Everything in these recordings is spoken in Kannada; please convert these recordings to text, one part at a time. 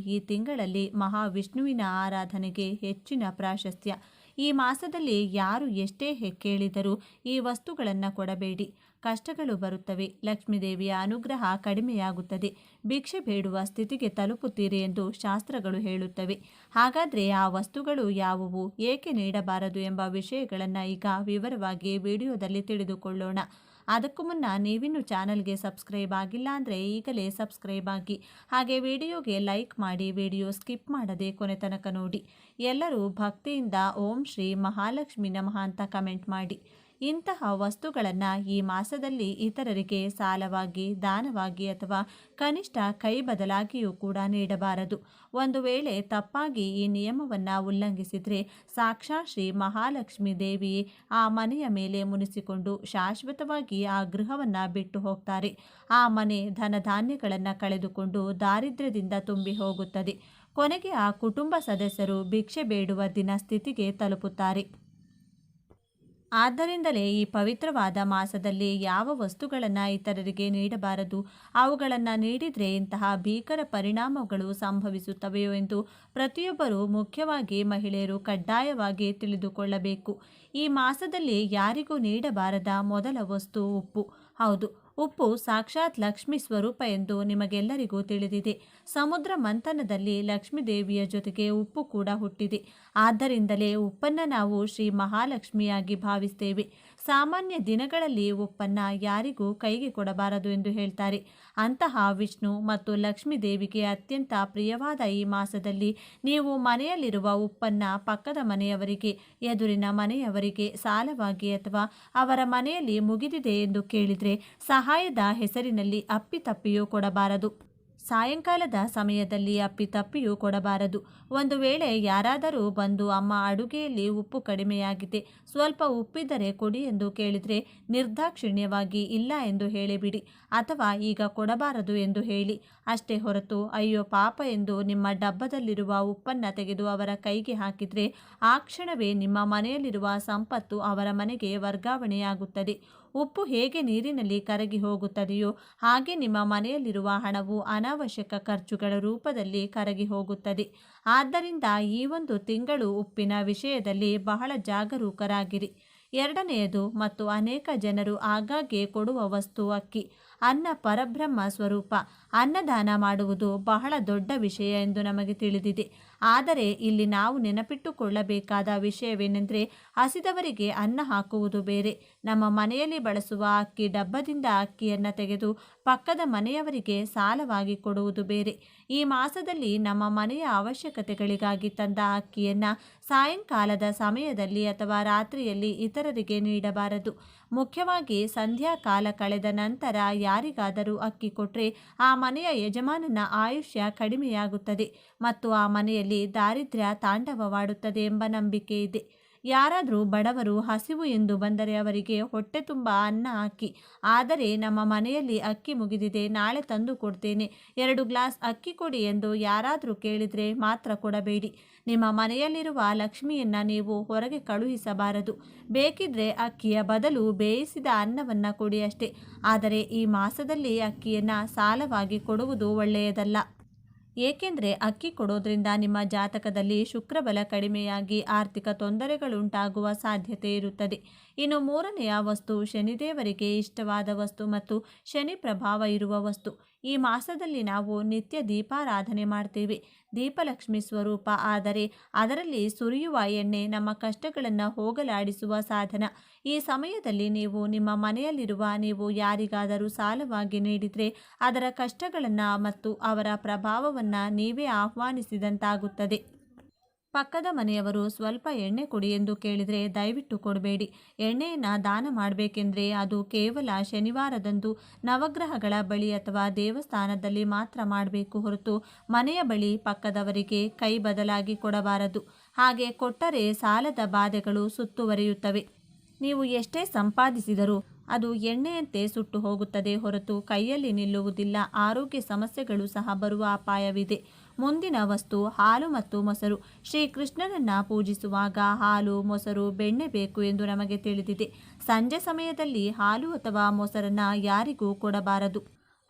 ಈ ತಿಂಗಳಲ್ಲಿ ಮಹಾವಿಷ್ಣುವಿನ ಆರಾಧನೆಗೆ ಹೆಚ್ಚಿನ ಪ್ರಾಶಸ್ತ್ಯ. ಈ ಮಾಸದಲ್ಲಿ ಯಾರು ಎಷ್ಟೇ ಕೇಳಿದರೂ ಈ ವಸ್ತುಗಳನ್ನು ಕೊಡಬೇಡಿ. ಕಷ್ಟಗಳು ಬರುತ್ತವೆ, ಲಕ್ಷ್ಮೀದೇವಿಯ ಅನುಗ್ರಹ ಕಡಿಮೆಯಾಗುತ್ತದೆ, ಭಿಕ್ಷೆ ಬೇಡುವ ಸ್ಥಿತಿಗೆ ತಲುಪುತ್ತೀರಿ ಎಂದು ಶಾಸ್ತ್ರಗಳು ಹೇಳುತ್ತವೆ. ಹಾಗಾದರೆ ಆ ವಸ್ತುಗಳು ಯಾವುವು, ಏಕೆ ನೀಡಬಾರದು ಎಂಬ ವಿಷಯಗಳನ್ನು ಈಗ ವಿವರವಾಗಿ ವಿಡಿಯೋದಲ್ಲಿ ತಿಳಿದುಕೊಳ್ಳೋಣ. ಅದಕ್ಕೂ ಮುನ್ನ ನೀವಿನ್ನು ಚಾನಲ್ಗೆ ಸಬ್ಸ್ಕ್ರೈಬ್ ಆಗಿಲ್ಲ ಅಂದರೆ ಈಗಲೇ ಸಬ್ಸ್ಕ್ರೈಬ್ ಆಗಿ, ಹಾಗೆ ವಿಡಿಯೋಗೆ ಲೈಕ್ ಮಾಡಿ, ವಿಡಿಯೋ ಸ್ಕಿಪ್ ಮಾಡದೆ ಕೊನೆ ತನಕ ನೋಡಿ. ಎಲ್ಲರೂ ಭಕ್ತಿಯಿಂದ ಓಂ ಶ್ರೀ ಮಹಾಲಕ್ಷ್ಮಿ ನಮಃ ಅಂತ ಕಮೆಂಟ್ ಮಾಡಿ. ಇಂತಹ ವಸ್ತುಗಳನ್ನು ಈ ಮಾಸದಲ್ಲಿ ಇತರರಿಗೆ ಸಾಲವಾಗಿ, ದಾನವಾಗಿ ಅಥವಾ ಕನಿಷ್ಠ ಕೈ ಬದಲಾಗಿಯೂ ಕೂಡ ನೀಡಬಾರದು. ಒಂದು ವೇಳೆ ತಪ್ಪಾಗಿ ಈ ನಿಯಮವನ್ನು ಉಲ್ಲಂಘಿಸಿದರೆ ಸಾಕ್ಷಾತ್ ಶ್ರೀ ಮಹಾಲಕ್ಷ್ಮಿ ದೇವಿ ಆ ಮನೆಯ ಮೇಲೆ ಮುನಿಸಿಕೊಂಡು ಶಾಶ್ವತವಾಗಿ ಆ ಗೃಹವನ್ನು ಬಿಟ್ಟು ಹೋಗ್ತಾರೆ. ಆ ಮನೆ ಧನಧಾನ್ಯಗಳನ್ನು ಕಳೆದುಕೊಂಡು ದಾರಿದ್ರ್ಯದಿಂದ ತುಂಬಿ ಹೋಗುತ್ತದೆ. ಕೊನೆಗೆ ಆ ಕುಟುಂಬ ಸದಸ್ಯರು ಭಿಕ್ಷೆ ಬೇಡುವ ದಿನ ಸ್ಥಿತಿಗೆ ತಲುಪುತ್ತಾರೆ. ಆದ್ದರಿಂದಲೇ ಈ ಪವಿತ್ರವಾದ ಮಾಸದಲ್ಲಿ ಯಾವ ವಸ್ತುಗಳನ್ನು ಇತರರಿಗೆ ನೀಡಬಾರದು, ಅವುಗಳನ್ನು ನೀಡಿದರೆ ಇಂತಹ ಭೀಕರ ಪರಿಣಾಮಗಳು ಸಂಭವಿಸುತ್ತವೆಯೋ ಎಂದು ಪ್ರತಿಯೊಬ್ಬರೂ, ಮುಖ್ಯವಾಗಿ ಮಹಿಳೆಯರು ಕಡ್ಡಾಯವಾಗಿ ತಿಳಿದುಕೊಳ್ಳಬೇಕು. ಈ ಮಾಸದಲ್ಲಿ ಯಾರಿಗೂ ನೀಡಬಾರದ ಮೊದಲ ವಸ್ತು ಉಪ್ಪು. ಹೌದು, ಉಪ್ಪು ಸಾಕ್ಷಾತ್ ಲಕ್ಷ್ಮಿ ಸ್ವರೂಪ ಎಂದು ನಿಮಗೆಲ್ಲರಿಗೂ ತಿಳಿದಿದೆ. ಸಮುದ್ರ ಮಂಥನದಲ್ಲಿ ಲಕ್ಷ್ಮೀದೇವಿಯ ಜೊತೆಗೆ ಉಪ್ಪು ಕೂಡ ಹುಟ್ಟಿದೆ. ಆದ್ದರಿಂದಲೇ ಉಪ್ಪನ್ನು ನಾವು ಶ್ರೀ ಮಹಾಲಕ್ಷ್ಮಿಯಾಗಿ ಭಾವಿಸ್ತೇವೆ. ಸಾಮಾನ್ಯ ದಿನಗಳಲ್ಲಿ ಉಪ್ಪನ್ನು ಯಾರಿಗೂ ಕೈಗೆ ಕೊಡಬಾರದು ಎಂದು ಹೇಳ್ತಾರೆ. ಅಂತಹ ವಿಷ್ಣು ಮತ್ತು ಲಕ್ಷ್ಮೀ ದೇವಿಗೆ ಅತ್ಯಂತ ಪ್ರಿಯವಾದ ಈ ಮಾಸದಲ್ಲಿ ನೀವು ಮನೆಯಲ್ಲಿರುವ ಉಪ್ಪನ್ನು ಪಕ್ಕದ ಮನೆಯವರಿಗೆ, ಎದುರಿನ ಮನೆಯವರಿಗೆ ಸಾಲವಾಗಿ ಅಥವಾ ಅವರ ಮನೆಯಲ್ಲಿ ಮುಗಿದಿದೆ ಎಂದು ಕೇಳಿದರೆ ಸಹಾಯದ ಹೆಸರಿನಲ್ಲಿ ಅಪ್ಪಿತಪ್ಪಿಯೂ ಕೊಡಬಾರದು. ಸಾಯಂಕಾಲದ ಸಮಯದಲ್ಲಿ ಅಪ್ಪಿತಪ್ಪಿಯೂ ಕೊಡಬಾರದು. ಒಂದು ವೇಳೆ ಯಾರಾದರೂ ಬಂದು ಅಮ್ಮ ಅಡುಗೆಯಲ್ಲಿ ಉಪ್ಪು ಕಡಿಮೆಯಾಗಿದೆ, ಸ್ವಲ್ಪ ಉಪ್ಪಿದ್ದರೆ ಕೊಡಿ ಎಂದು ಕೇಳಿದರೆ ನಿರ್ದಾಕ್ಷಿಣ್ಯವಾಗಿ ಇಲ್ಲ ಎಂದು ಹೇಳಿಬಿಡಿ, ಅಥವಾ ಈಗ ಕೊಡಬಾರದು ಎಂದು ಹೇಳಿ. ಅಷ್ಟೇ ಹೊರತು ಅಯ್ಯೋ ಪಾಪ ಎಂದು ನಿಮ್ಮ ಡಬ್ಬದಲ್ಲಿರುವ ಉಪ್ಪನ್ನು ತೆಗೆದು ಅವರ ಕೈಗೆ ಹಾಕಿದರೆ ಆ ಕ್ಷಣವೇ ನಿಮ್ಮ ಮನೆಯಲ್ಲಿರುವ ಸಂಪತ್ತು ಅವರ ಮನೆಗೆ ವರ್ಗಾವಣೆಯಾಗುತ್ತದೆ. ಉಪ್ಪು ಹೇಗೆ ನೀರಿನಲ್ಲಿ ಕರಗಿ ಹೋಗುತ್ತದೆಯೋ ಹಾಗೆ ನಿಮ್ಮ ಮನೆಯಲ್ಲಿರುವ ಹಣವು ಅನಾವಶ್ಯಕ ಖರ್ಚುಗಳ ರೂಪದಲ್ಲಿ ಕರಗಿ ಹೋಗುತ್ತದೆ. ಆದ್ದರಿಂದ ಈ ಒಂದು ತಿಂಗಳು ಉಪ್ಪಿನ ವಿಷಯದಲ್ಲಿ ಬಹಳ ಜಾಗರೂಕರಾಗಿರಿ. ಎರಡನೆಯದು ಮತ್ತು ಅನೇಕ ಜನರು ಆಗಾಗ್ಗೆ ಕೊಡುವ ವಸ್ತು ಅಕ್ಕಿ. ಅನ್ನ ಪರಬ್ರಹ್ಮ ಸ್ವರೂಪ. ಅನ್ನದಾನ ಮಾಡುವುದು ಬಹಳ ದೊಡ್ಡ ವಿಷಯ ಎಂದು ನಮಗೆ ತಿಳಿದಿದೆ. ಆದರೆ ಇಲ್ಲಿ ನಾವು ನೆನಪಿಟ್ಟುಕೊಳ್ಳಬೇಕಾದ ವಿಷಯವೇನೆಂದರೆ, ಹಸಿದವರಿಗೆ ಅನ್ನ ಹಾಕುವುದು ಬೇರೆ, ನಮ್ಮ ಮನೆಯಲ್ಲಿ ಬಳಸುವ ಅಕ್ಕಿ ಡಬ್ಬದಿಂದ ಅಕ್ಕಿಯನ್ನು ತೆಗೆದು ಪಕ್ಕದ ಮನೆಯವರಿಗೆ ಸಾಲವಾಗಿ ಕೊಡುವುದು ಬೇರೆ. ಈ ಮಾಸದಲ್ಲಿ ನಮ್ಮ ಮನೆಯ ಅವಶ್ಯಕತೆಗಳಿಗಾಗಿ ತಂದ ಅಕ್ಕಿಯನ್ನು ಸಾಯಂಕಾಲದ ಸಮಯದಲ್ಲಿ ಅಥವಾ ರಾತ್ರಿಯಲ್ಲಿ ಇತರರಿಗೆ ನೀಡಬಾರದು. ಮುಖ್ಯವಾಗಿ ಸಂಧ್ಯಾ ಕಾಲ ಕಳೆದ ನಂತರ ಯಾರಿಗಾದರೂ ಅಕ್ಕಿ ಕೊಟ್ಟರೆ ಆ ಮನೆಯ ಯಜಮಾನನ ಆಯುಷ್ಯ ಕಡಿಮೆಯಾಗುತ್ತದೆ ಮತ್ತು ಆ ಮನೆಯಲ್ಲಿ ದಾರಿದ್ರ್ಯ ತಾಂಡವವಾಡುತ್ತದೆ ಎಂಬ ನಂಬಿಕೆ ಇದೆ. ಯಾರಾದರೂ ಬಡವರು ಹಸಿವು ಎಂದು ಬಂದರೆ ಅವರಿಗೆ ಹೊಟ್ಟೆ ತುಂಬ ಅನ್ನ ಹಾಕಿ, ಆದರೆ ನಮ್ಮ ಮನೆಯಲ್ಲಿ ಅಕ್ಕಿ ಮುಗಿದಿದೆ, ನಾಳೆ ತಂದು ಕೊಡ್ತೇನೆ, 2 ಗ್ಲಾಸ್ ಅಕ್ಕಿ ಕೊಡಿ ಎಂದು ಯಾರಾದರೂ ಕೇಳಿದರೆ ಮಾತ್ರ ಕೊಡಬೇಡಿ. ನಿಮ್ಮ ಮನೆಯಲ್ಲಿರುವ ಲಕ್ಷ್ಮಿಯನ್ನು ನೀವು ಹೊರಗೆ ಕಳುಹಿಸಬಾರದು. ಬೇಕಿದ್ರೆ ಅಕ್ಕಿಯ ಬದಲು ಬೇಯಿಸಿದ ಅನ್ನವನ್ನು ಕೊಡಿ ಅಷ್ಟೇ. ಆದರೆ ಈ ಮಾಸದಲ್ಲಿ ಅಕ್ಕಿಯನ್ನು ಸಾಲವಾಗಿ ಕೊಡುವುದು ಒಳ್ಳೆಯದಲ್ಲ. ಏಕೆಂದರೆ ಅಕ್ಕಿ ಕೊಡೋದ್ರಿಂದ ನಿಮ್ಮ ಜಾತಕದಲ್ಲಿ ಶುಕ್ರಬಲ ಕಡಿಮೆಯಾಗಿ ಆರ್ಥಿಕ ತೊಂದರೆಗಳುಂಟಾಗುವ ಸಾಧ್ಯತೆ ಇರುತ್ತದೆ. ಇನ್ನು ಮೂರನೆಯ ವಸ್ತು ಶನಿದೇವರಿಗೆ ಇಷ್ಟವಾದ ವಸ್ತು ಮತ್ತು ಶನಿ ಪ್ರಭಾವ ಇರುವ ವಸ್ತು. ಈ ಮಾಸದಲ್ಲಿ ನಾವು ನಿತ್ಯ ದೀಪಾರಾಧನೆ ಮಾಡ್ತೇವೆ. ದೀಪಲಕ್ಷ್ಮಿ ಸ್ವರೂಪ, ಆದರೆ ಅದರಲ್ಲಿ ಸುರಿಯುವ ಎಣ್ಣೆ ನಮ್ಮ ಕಷ್ಟಗಳನ್ನು ಹೋಗಲಾಡಿಸುವ ಸಾಧನ. ಈ ಸಮಯದಲ್ಲಿ ನೀವು ನಿಮ್ಮ ಮನೆಯಲ್ಲಿರುವ ನೀವು ಯಾರಿಗಾದರೂ ಸಾಲವಾಗಿ ನೀಡಿದರೆ ಅದರ ಕಷ್ಟಗಳನ್ನು ಮತ್ತು ಅವರ ಪ್ರಭಾವವನ್ನು ನೀವೇ ಆಹ್ವಾನಿಸಿದಂತಾಗುತ್ತದೆ. ಪಕ್ಕದ ಮನೆಯವರು ಸ್ವಲ್ಪ ಎಣ್ಣೆ ಕೊಡಿ ಎಂದು ಕೇಳಿದರೆ ದಯವಿಟ್ಟು ಕೊಡಬೇಡಿ. ಎಣ್ಣೆಯನ್ನು ದಾನ ಮಾಡಬೇಕೆಂದರೆ ಅದು ಕೇವಲ ಶನಿವಾರದಂದು ನವಗ್ರಹಗಳ ಬಳಿ ಅಥವಾ ದೇವಸ್ಥಾನದಲ್ಲಿ ಮಾತ್ರ ಮಾಡಬೇಕು ಹೊರತು ಮನೆಯ ಬಳಿ ಪಕ್ಕದವರಿಗೆ ಕೈ ಬದಲಾಗಿ ಕೊಡಬಾರದು. ಹಾಗೆ ಕೊಟ್ಟರೆ ಸಾಲದ ಬಾಧೆಗಳು ಸುತ್ತುವರಿಯುತ್ತವೆ. ನೀವು ಎಷ್ಟೇ ಸಂಪಾದಿಸಿದರೂ ಅದು ಎಣ್ಣೆಯಂತೆ ಸುಟ್ಟು ಹೋಗುತ್ತದೆ ಹೊರತು ಕೈಯಲ್ಲಿ ನಿಲ್ಲುವುದಿಲ್ಲ. ಆರೋಗ್ಯ ಸಮಸ್ಯೆಗಳು ಸಹ ಬರುವ ಅಪಾಯವಿದೆ. ಮುಂದಿನ ವಸ್ತು ಹಾಲು ಮತ್ತು ಮೊಸರು. ಶ್ರೀಕೃಷ್ಣನನ್ನು ಪೂಜಿಸುವಾಗ ಹಾಲು, ಮೊಸರು, ಬೆಣ್ಣೆ ಬೇಕು ಎಂದು ನಮಗೆ ತಿಳಿದಿದೆ. ಸಂಜೆ ಸಮಯದಲ್ಲಿ ಹಾಲು ಅಥವಾ ಮೊಸರನ್ನು ಯಾರಿಗೂ ಕೊಡಬಾರದು.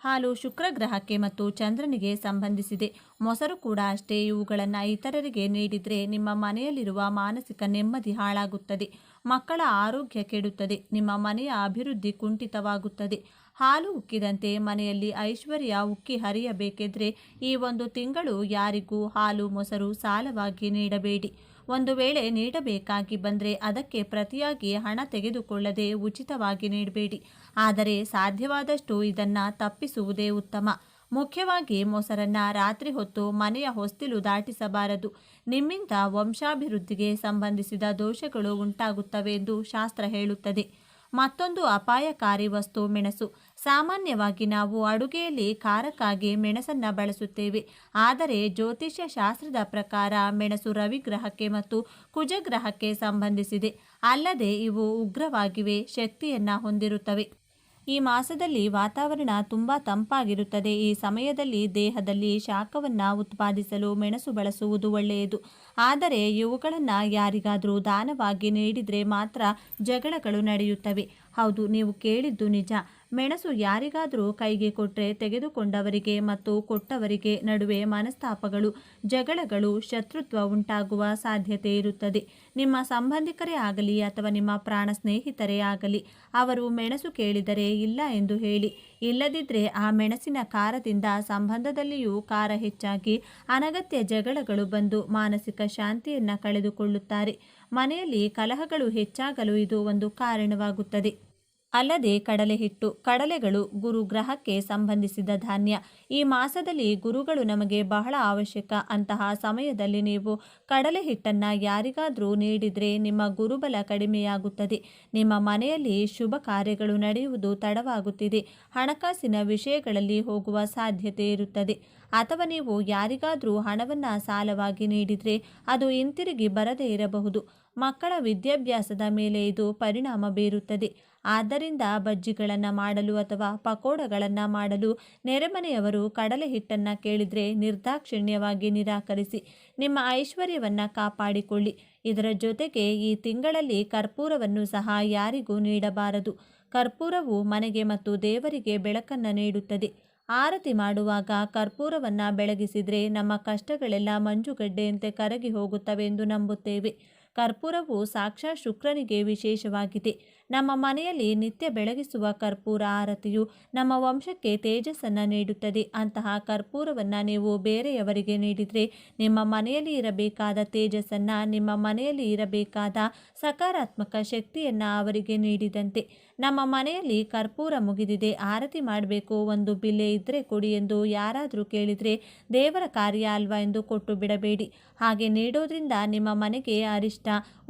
ಹಾಲು ಶುಕ್ರ ಗ್ರಹಕ್ಕೆ ಮತ್ತು ಚಂದ್ರನಿಗೆ ಸಂಬಂಧಿಸಿದೆ. ಮೊಸರು ಕೂಡ ಅಷ್ಟೇ. ಇವುಗಳನ್ನು ಇತರರಿಗೆ ನೀಡಿದರೆ ನಿಮ್ಮ ಮನೆಯಲ್ಲಿರುವ ಮಾನಸಿಕ ನೆಮ್ಮದಿ ಹಾಳಾಗುತ್ತದೆ, ಮಕ್ಕಳ ಆರೋಗ್ಯ ಕೆಡುತ್ತದೆ, ನಿಮ್ಮ ಮನೆಯ ಅಭಿವೃದ್ಧಿ ಕುಂಠಿತವಾಗುತ್ತದೆ. ಹಾಲು ಉಕ್ಕಿದಂತೆ ಮನೆಯಲ್ಲಿ ಐಶ್ವರ್ಯ ಉಕ್ಕಿ ಹರಿಯಬೇಕೆಂದರೆ ಈ ಒಂದು ತಿಂಗಳು ಯಾರಿಗೂ ಹಾಲು ಮೊಸರು ಸಾಲವಾಗಿ ನೀಡಬೇಡಿ. ಒಂದು ವೇಳೆ ನೀಡಬೇಕಾಗಿ ಬಂದರೆ ಅದಕ್ಕೆ ಪ್ರತಿಯಾಗಿ ಹಣ ತೆಗೆದುಕೊಳ್ಳದೆ ಉಚಿತವಾಗಿ ನೀಡಬೇಡಿ. ಆದರೆ ಸಾಧ್ಯವಾದಷ್ಟು ಇದನ್ನು ತಪ್ಪಿಸುವುದೇ ಉತ್ತಮ. ಮುಖ್ಯವಾಗಿ ಮೊಸರನ್ನ ರಾತ್ರಿ ಹೊತ್ತು ಮನೆಯ ಹೊಸ್ತಿಲು ದಾಟಿಸಬಾರದು. ನಿಮ್ಮಿಂದ ವಂಶಾಭಿವೃದ್ಧಿಗೆ ಸಂಬಂಧಿಸಿದ ದೋಷಗಳು ಉಂಟಾಗುತ್ತವೆ ಎಂದು ಶಾಸ್ತ್ರ ಹೇಳುತ್ತದೆ. ಮತ್ತೊಂದು ಅಪಾಯಕಾರಿ ವಸ್ತು ಮೆಣಸು. ಸಾಮಾನ್ಯವಾಗಿ ನಾವು ಅಡುಗೆಯಲ್ಲಿ ಖಾರಕ್ಕಾಗಿ ಮೆಣಸನ್ನು ಬಳಸುತ್ತೇವೆ. ಆದರೆ ಜ್ಯೋತಿಷ್ಯ ಶಾಸ್ತ್ರದ ಪ್ರಕಾರ ಮೆಣಸು ರವಿಗ್ರಹಕ್ಕೆ ಮತ್ತು ಕುಜಗ್ರಹಕ್ಕೆ ಸಂಬಂಧಿಸಿದೆ. ಅಲ್ಲದೆ ಇವು ಉಗ್ರವಾಗಿವೆ, ಶಕ್ತಿಯನ್ನು ಹೊಂದಿರುತ್ತವೆ. ಈ ಮಾಸದಲ್ಲಿ ವಾತಾವರಣ ತುಂಬ ತಂಪಾಗಿರುತ್ತದೆ. ಈ ಸಮಯದಲ್ಲಿ ದೇಹದಲ್ಲಿ ಶಾಖವನ್ನು ಉತ್ಪಾದಿಸಲು ಮೆಣಸು ಬಳಸುವುದು ಒಳ್ಳೆಯದು. ಆದರೆ ಇವುಗಳನ್ನು ಯಾರಿಗಾದರೂ ದಾನವಾಗಿ ನೀಡಿದರೆ ಮಾತ್ರ ಜಗಳಗಳು ನಡೆಯುತ್ತವೆ. ಹೌದು, ನೀವು ಕೇಳಿದ್ದು ನಿಜ. ಮೆಣಸು ಯಾರಿಗಾದರೂ ಕೈಗೆ ಕೊಟ್ಟರೆ ತೆಗೆದುಕೊಂಡವರಿಗೆ ಮತ್ತು ಕೊಟ್ಟವರಿಗೆ ನಡುವೆ ಮನಸ್ತಾಪಗಳು, ಜಗಳಗಳು, ಶತ್ರುತ್ವ ಉಂಟಾಗುವ ಸಾಧ್ಯತೆ ಇರುತ್ತದೆ. ನಿಮ್ಮ ಸಂಬಂಧಿಕರೇ ಆಗಲಿ ಅಥವಾ ನಿಮ್ಮ ಪ್ರಾಣ ಸ್ನೇಹಿತರೇ ಆಗಲಿ, ಅವರು ಮೆಣಸು ಕೇಳಿದರೆ ಇಲ್ಲ ಎಂದು ಹೇಳಿ. ಇಲ್ಲದಿದ್ದರೆ ಆ ಮೆಣಸಿನ ಖಾರದಿಂದ ಸಂಬಂಧದಲ್ಲಿಯೂ ಖಾರ ಹೆಚ್ಚಾಗಿ ಅನಗತ್ಯ ಜಗಳಗಳು ಬಂದು ಮಾನಸಿಕ ಶಾಂತಿಯನ್ನು ಕಳೆದುಕೊಳ್ಳುತ್ತಾರೆ. ಮನೆಯಲ್ಲಿ ಕಲಹಗಳು ಹೆಚ್ಚಾಗಲು ಇದು ಒಂದು ಕಾರಣವಾಗುತ್ತದೆ. ಅಲ್ಲದೆ ಕಡಲೆ ಹಿಟ್ಟು. ಕಡಲೆಗಳು ಗುರು ಗ್ರಹಕ್ಕೆ ಸಂಬಂಧಿಸಿದ ಧಾನ್ಯ. ಈ ಮಾಸದಲ್ಲಿ ಗುರುಗಳು ನಮಗೆ ಬಹಳ ಅವಶ್ಯಕ. ಅಂತಹ ಸಮಯದಲ್ಲಿ ನೀವು ಕಡಲೆ ಹಿಟ್ಟನ್ನು ಯಾರಿಗಾದರೂ ನೀಡಿದರೆ ನಿಮ್ಮ ಗುರುಬಲ ಕಡಿಮೆಯಾಗುತ್ತದೆ. ನಿಮ್ಮ ಮನೆಯಲ್ಲಿ ಶುಭ ಕಾರ್ಯಗಳು ನಡೆಯುವುದು ತಡವಾಗುತ್ತಿದೆ. ಹಣಕಾಸಿನ ವಿಷಯಗಳಲ್ಲಿ ಹೋಗುವ ಸಾಧ್ಯತೆ ಇರುತ್ತದೆ. ಅಥವಾ ನೀವು ಯಾರಿಗಾದರೂ ಹಣವನ್ನು ಸಾಲವಾಗಿ ನೀಡಿದರೆ ಅದು ಹಿಂತಿರುಗಿ ಬರದೇ ಇರಬಹುದು. ಮಕ್ಕಳ ವಿದ್ಯಾಭ್ಯಾಸದ ಮೇಲೆ ಇದು ಪರಿಣಾಮ ಬೀರುತ್ತದೆ. ಆದ್ದರಿಂದ ಬಜ್ಜಿಗಳನ್ನು ಮಾಡಲು ಅಥವಾ ಪಕೋಡಗಳನ್ನು ಮಾಡಲು ನೆರೆಮನೆಯವರು ಕಡಲೆ ಹಿಟ್ಟನ್ನು ಕೇಳಿದರೆ ನಿರ್ದಾಕ್ಷಿಣ್ಯವಾಗಿ ನಿರಾಕರಿಸಿ. ನಿಮ್ಮ ಐಶ್ವರ್ಯವನ್ನು ಕಾಪಾಡಿಕೊಳ್ಳಿ. ಇದರ ಜೊತೆಗೆ ಈ ತಿಂಗಳಲ್ಲಿ ಕರ್ಪೂರವನ್ನು ಸಹ ಯಾರಿಗೂ ನೀಡಬಾರದು. ಕರ್ಪೂರವು ಮನೆಗೆ ಮತ್ತು ದೇವರಿಗೆ ಬೆಳಕನ್ನು ನೀಡುತ್ತದೆ. ಆರತಿ ಮಾಡುವಾಗ ಕರ್ಪೂರವನ್ನು ಬೆಳಗಿಸಿದರೆ ನಮ್ಮ ಕಷ್ಟಗಳೆಲ್ಲ ಮಂಜುಗಡ್ಡೆಯಂತೆ ಕರಗಿ ಹೋಗುತ್ತವೆ ಎಂದು ನಂಬುತ್ತೇವೆ. ಕರ್ಪೂರವು ಸಾಕ್ಷಾತ್ ಶುಕ್ರನಿಗೆ ವಿಶೇಷವಾಗಿದೆ. ನಮ್ಮ ಮನೆಯಲ್ಲಿ ನಿತ್ಯ ಬೆಳಗಿಸುವ ಕರ್ಪೂರ ಆರತಿಯು ನಮ್ಮ ವಂಶಕ್ಕೆ ತೇಜಸ್ಸನ್ನು ನೀಡುತ್ತದೆ. ಅಂತಹ ಕರ್ಪೂರವನ್ನು ನೀವು ಬೇರೆಯವರಿಗೆ ನೀಡಿದರೆ ನಿಮ್ಮ ಮನೆಯಲ್ಲಿ ಇರಬೇಕಾದ ತೇಜಸ್ಸನ್ನು, ನಿಮ್ಮ ಮನೆಯಲ್ಲಿ ಇರಬೇಕಾದ ಸಕಾರಾತ್ಮಕ ಶಕ್ತಿಯನ್ನು ಅವರಿಗೆ ನೀಡಿದಂತೆ. ನಮ್ಮ ಮನೆಯಲ್ಲಿ ಕರ್ಪೂರ ಮುಗಿದಿದೆ, ಆರತಿ ಮಾಡಬೇಕು, ಒಂದು ಬಿಲ್ಲೆ ಇದ್ದರೆ ಕೊಡಿ ಎಂದು ಯಾರಾದರೂ ಕೇಳಿದರೆ ದೇವರ ಕಾರ್ಯ ಅಲ್ವಾ ಎಂದು ಕೊಟ್ಟು ಬಿಡಬೇಡಿ. ಹಾಗೆ ನೀಡೋದ್ರಿಂದ ನಿಮ್ಮ ಮನೆಗೆ ಅರಿಷ್ಟ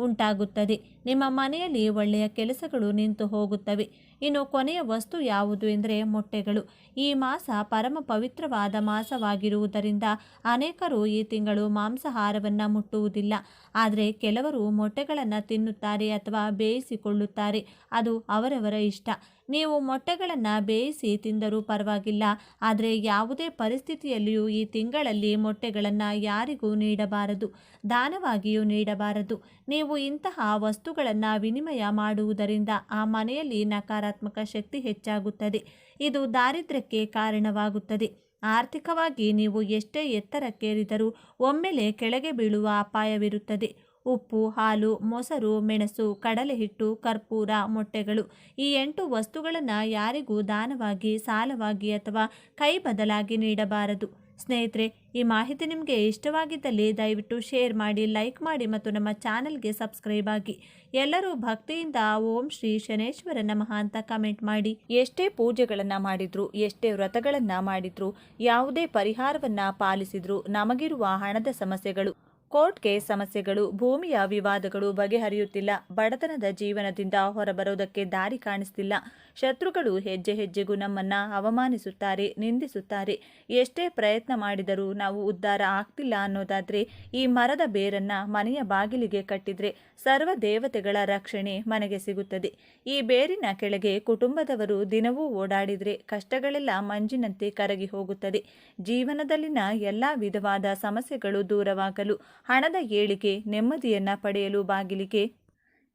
ಉಂಟಾಗುತ್ತದೆ. ನಿಮ್ಮ ಮನೆಯಲ್ಲಿ ಒಳ್ಳೆಯ ಕೆಲಸಗಳು ನಿಂತು ಹೋಗುತ್ತವೆ. ಇನ್ನು ಕೊನೆಯ ವಸ್ತು ಯಾವುದು ಎಂದರೆ ಮೊಟ್ಟೆಗಳು. ಈ ಮಾಸ ಪರಮ ಪವಿತ್ರವಾದ ಮಾಸವಾಗಿರುವುದರಿಂದ ಅನೇಕರು ಈ ತಿಂಗಳು ಮಾಂಸಾಹಾರವನ್ನು ಮುಟ್ಟುವುದಿಲ್ಲ. ಆದರೆ ಕೆಲವರು ಮೊಟ್ಟೆಗಳನ್ನು ತಿನ್ನುತ್ತಾರೆ ಅಥವಾ ಬೇಯಿಸಿಕೊಳ್ಳುತ್ತಾರೆ. ಅದು ಅವರವರ ಇಷ್ಟ. ನೀವು ಮೊಟ್ಟೆಗಳನ್ನು ಬೇಯಿಸಿ ತಿಂದರೂ ಪರವಾಗಿಲ್ಲ. ಆದರೆ ಯಾವುದೇ ಪರಿಸ್ಥಿತಿಯಲ್ಲಿಯೂ ಈ ತಿಂಗಳಲ್ಲಿ ಮೊಟ್ಟೆಗಳನ್ನು ಯಾರಿಗೂ ನೀಡಬಾರದು, ದಾನವಾಗಿಯೂ ನೀಡಬಾರದು. ನೀವು ಇಂತಹ ವಸ್ತುಗಳನ್ನು ವಿನಿಮಯ ಮಾಡುವುದರಿಂದ ಆ ಮನೆಯಲ್ಲಿ ನಕಾರಾತ್ಮಕ ಶಕ್ತಿ ಹೆಚ್ಚಾಗುತ್ತದೆ. ಇದು ದಾರಿದ್ರ್ಯಕ್ಕೆ ಕಾರಣವಾಗುತ್ತದೆ. ಆರ್ಥಿಕವಾಗಿ ನೀವು ಎಷ್ಟೇ ಎತ್ತರಕ್ಕೇರಿದರೂ ಒಮ್ಮೆಲೆ ಕೆಳಗೆ ಬೀಳುವ ಅಪಾಯವಿರುತ್ತದೆ. ಉಪ್ಪು, ಹಾಲು, ಮೊಸರು, ಮೆಣಸು, ಕಡಲೆ ಹಿಟ್ಟು, ಕರ್ಪೂರ, ಮೊಟ್ಟೆಗಳು ಈ 8 ವಸ್ತುಗಳನ್ನು ಯಾರಿಗೂ ದಾನವಾಗಿ, ಸಾಲವಾಗಿ ಅಥವಾ ಕೈ ಬದಲಾಗಿ ನೀಡಬಾರದು. ಸ್ನೇಹಿತರೆ, ಈ ಮಾಹಿತಿ ನಿಮಗೆ ಇಷ್ಟವಾಗಿದ್ದಲ್ಲಿ ದಯವಿಟ್ಟು ಶೇರ್ ಮಾಡಿ, ಲೈಕ್ ಮಾಡಿ ಮತ್ತು ನಮ್ಮ ಚಾನಲ್ಗೆ ಸಬ್ಸ್ಕ್ರೈಬ್ ಆಗಿ. ಎಲ್ಲರೂ ಭಕ್ತಿಯಿಂದ ಓಂ ಶ್ರೀ ಶನೇಶ್ವರ ನಮಃ ಅಂತ ಕಮೆಂಟ್ ಮಾಡಿ. ಎಷ್ಟೇ ಪೂಜೆಗಳನ್ನು ಮಾಡಿದ್ರು, ಎಷ್ಟೇ ವ್ರತಗಳನ್ನು ಮಾಡಿದ್ರು, ಯಾವುದೇ ಪರಿಹಾರವನ್ನು ಪಾಲಿಸಿದ್ರು ನಮಗಿರುವ ಹಣದ ಸಮಸ್ಯೆಗಳು, ಕೋರ್ಟ್ ಕೇಸ್ ಸಮಸ್ಯೆಗಳು, ಭೂಮಿಯ ವಿವಾದಗಳು ಬಗೆಹರಿಯುತ್ತಿಲ್ಲ. ಬಡತನದ ಜೀವನದಿಂದ ಹೊರಬರೋದಕ್ಕೆ ದಾರಿ ಕಾಣಿಸ್ತಿಲ್ಲ. ಶತ್ರುಗಳು ಹೆಜ್ಜೆ ಹೆಜ್ಜೆಗೂ ನಮ್ಮನ್ನು ಅವಮಾನಿಸುತ್ತಾರೆ, ನಿಂದಿಸುತ್ತಾರೆ. ಎಷ್ಟೇ ಪ್ರಯತ್ನ ಮಾಡಿದರೂ ನಾವು ಉದ್ಧಾರ ಆಗ್ತಿಲ್ಲ ಅನ್ನೋದಾದರೆ ಈ ಮರದ ಬೇರನ್ನು ಮನೆಯ ಬಾಗಿಲಿಗೆ ಕಟ್ಟಿದರೆ ಸರ್ವ ದೇವತೆಗಳ ರಕ್ಷಣೆ ಮನೆಗೆ ಸಿಗುತ್ತದೆ. ಈ ಬೇರಿನ ಕೆಳಗೆ ಕುಟುಂಬದವರು ದಿನವೂ ಓಡಾಡಿದರೆ ಕಷ್ಟಗಳೆಲ್ಲ ಮಂಜಿನಂತೆ ಕರಗಿ ಹೋಗುತ್ತದೆ. ಜೀವನದಲ್ಲಿನ ಎಲ್ಲ ವಿಧವಾದ ಸಮಸ್ಯೆಗಳು ದೂರವಾಗಲು, ಹಣದ ಏಳಿಗೆ, ನೆಮ್ಮದಿಯನ್ನು ಪಡೆಯಲು ಬಾಗಿಲಿಗೆ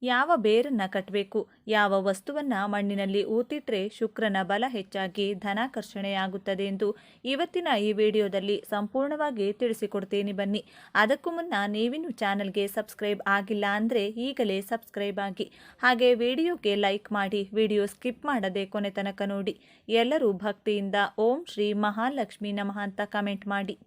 ಯಾವ ಬೇರನ್ನು ಕಟ್ಟಬೇಕು, ಯಾವ ವಸ್ತುವನ್ನು ಮಣ್ಣಿನಲ್ಲಿ ಊತಿಟ್ರೆ ಶುಕ್ರನ ಬಲ ಹೆಚ್ಚಾಗಿ ಧನಾಕರ್ಷಣೆಯಾಗುತ್ತದೆ ಎಂದು ಇವತ್ತಿನ ಈ ವಿಡಿಯೋದಲ್ಲಿ ಸಂಪೂರ್ಣವಾಗಿ ತಿಳಿಸಿಕೊಡ್ತೀನಿ ಬನ್ನಿ. ಅದಕ್ಕೂ ಮುನ್ನ ನೀವಿನ್ನು ಚಾನಲ್ಗೆ ಸಬ್ಸ್ಕ್ರೈಬ್ ಆಗಿಲ್ಲ ಅಂದರೆ ಈಗಲೇ ಸಬ್ಸ್ಕ್ರೈಬ್ ಆಗಿ, ಹಾಗೆ ವಿಡಿಯೋಗೆ ಲೈಕ್ ಮಾಡಿ, ವಿಡಿಯೋ ಸ್ಕಿಪ್ ಮಾಡದೆ ಕೊನೆ ತನಕ ನೋಡಿ. ಎಲ್ಲರೂ ಭಕ್ತಿಯಿಂದ ಓಂ ಶ್ರೀ ಮಹಾಲಕ್ಷ್ಮಿ ನಮಃ ಅಂತ ಕಮೆಂಟ್ ಮಾಡಿ.